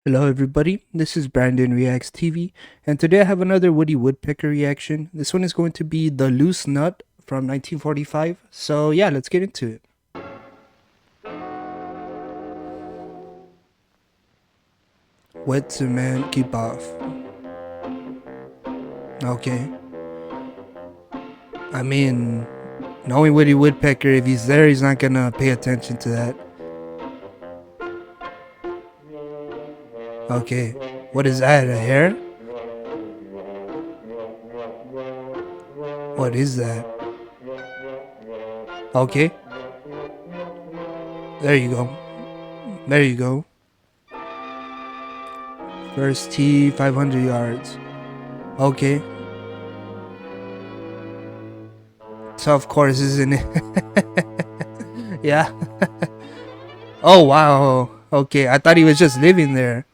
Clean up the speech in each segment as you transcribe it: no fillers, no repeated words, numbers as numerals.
Hello everybody, this is Brandon Reacts TV, and today I have another Woody Woodpecker reaction. This one is going to be The Loose Nut from 1945, so yeah, let's get into it. Wet cement, keep off. Okay. I mean, knowing Woody Woodpecker, if he's there, he's not gonna pay attention to that. Okay, what is that, a hair? What is that? Okay. There you go. There you go. First tee, 500 yards. Okay. Tough course, isn't it? Yeah. Oh, wow. Okay, I thought he was just living there.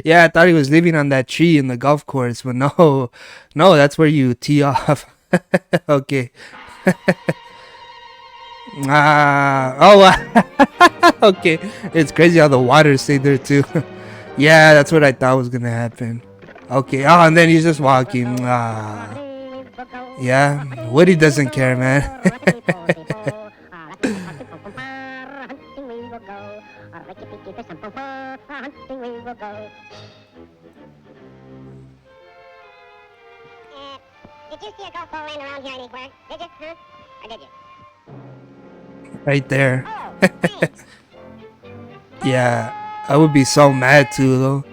Yeah, I thought he was living on that tree in the golf course, but no. No, that's where you tee off. Okay. Okay. It's crazy how the water stayed there too. Yeah, that's what I thought was gonna happen. Okay. Oh, and then he's just walking. Yeah, Woody doesn't care, man. Did you see a golf ball laying around here anywhere? Did you? Huh? Or did you? Right there. Oh, thanks. Yeah, I would be so mad too, though.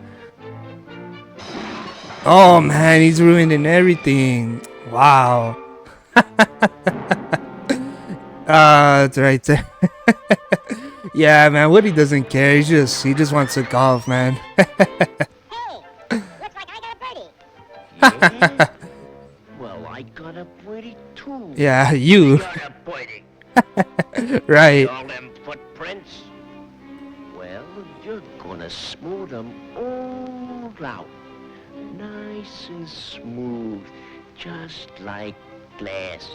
Oh man, he's ruining everything. Wow. It's right there. Yeah, man, Woody doesn't care. He just wants to golf, man. Hey, looks like I got a birdie. Yeah? Well, I got a birdie too. Yeah, you. Got a birdie. Right. All them footprints. Well, you're gonna smooth them all out. Nice and smooth, just like glass.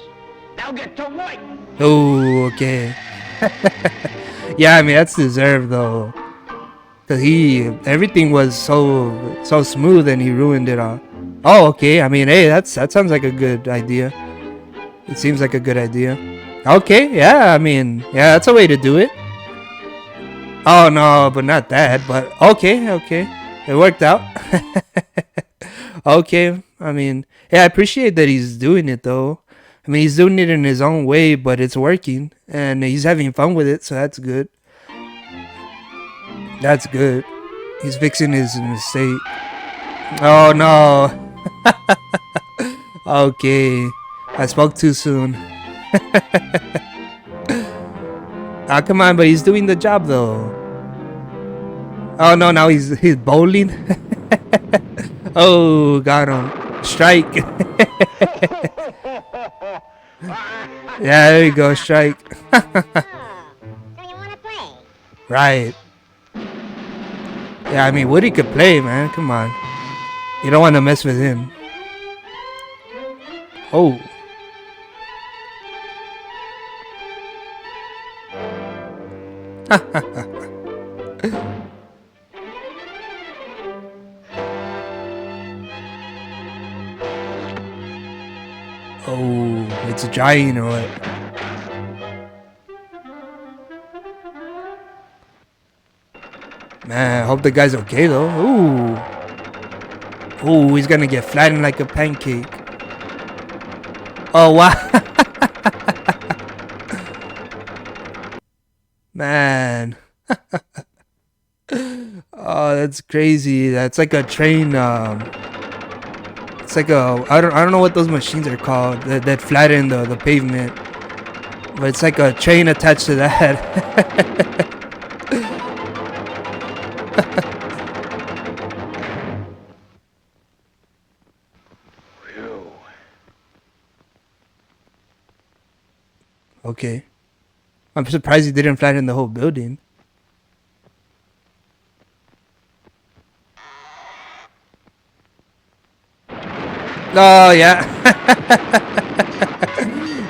Now get to work. Oh, okay. Yeah, I mean that's deserved though, cause everything was so smooth and he ruined it all. Oh, okay. I mean, hey, that sounds like a good idea. It seems like a good idea. Okay, yeah. I mean, yeah, that's a way to do it. Oh no, but not that. But okay. It worked out. Okay. I mean, yeah, I appreciate that he's doing it though. I mean, he's doing it in his own way, but it's working, and he's having fun with it, so that's good. That's good. He's fixing his mistake. Oh no. Okay. I spoke too soon. Ah, come on, but he's doing the job though. Oh no, now he's bowling. Oh, got him. Strike. Yeah, there you go, strike. Oh, so you want to play? Right. Yeah, I mean, Woody could play, man. Come on. You don't want to mess with him. Oh. Oh, it's a giant or what? Man, I hope the guy's okay though. Ooh. Ooh, he's gonna get flattened like a pancake. Oh, wow. Man. Oh, that's crazy. That's like a train. It's like I don't know what those machines are called that flatten the pavement. But it's like a train attached to that. Phew. Okay. I'm surprised he didn't flatten the whole building. Oh, yeah.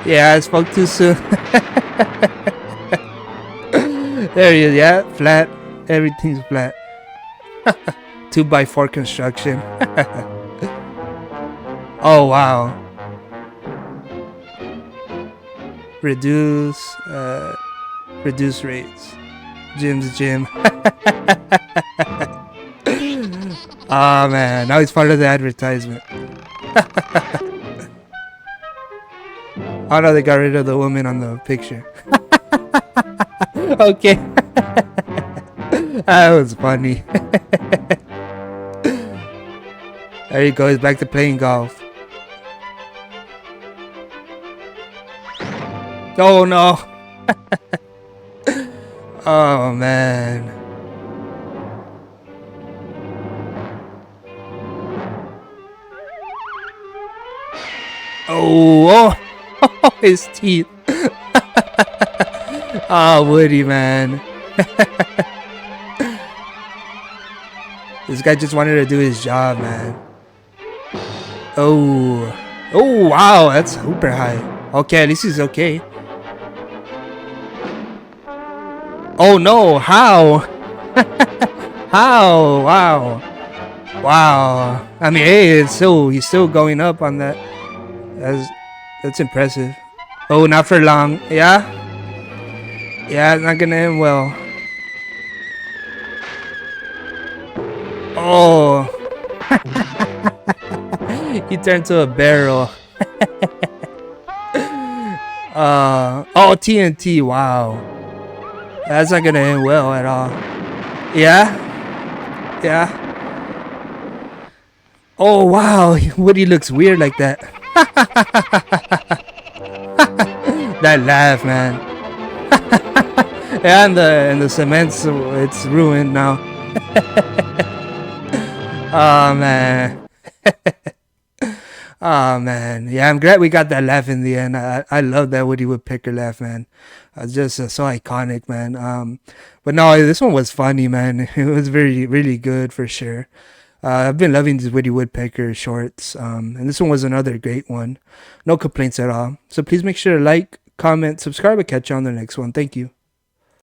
Yeah, I spoke too soon. There he is. Yeah, flat. Everything's flat. 2x4 construction. Oh wow. Reduce rates. Jim's gym. Oh man, now he's part of the advertisement. Oh no, they got rid of the woman on the picture. Okay. That was funny. There he goes, back to playing golf. Oh no. Oh man. Oh, oh. His teeth. Oh, Woody, man. This guy just wanted to do his job, man. Oh. Oh, wow. That's super high. Okay, at least he's okay. Oh, no. How? How? Wow. Wow. I mean, hey, he's still going up on that. That's impressive. Oh, not for long. Yeah? Yeah, it's not gonna end well. Oh. He turned to a barrel. Oh, TNT. Wow. That's not gonna end well at all. Yeah? Yeah. Oh, wow. Woody looks weird like that. That laugh, man. Yeah, and the cement's it's ruined now. Oh man. Oh man. Yeah, I'm glad we got that laugh in the end. I love that Woody Woodpecker laugh, man. It's just so iconic, man. But no, this one was funny, man. It was really good for sure. I've been loving these Woody Woodpecker shorts, and this one was another great one. No complaints at all. So please make sure to like, comment, subscribe, and catch you on the next one. Thank you.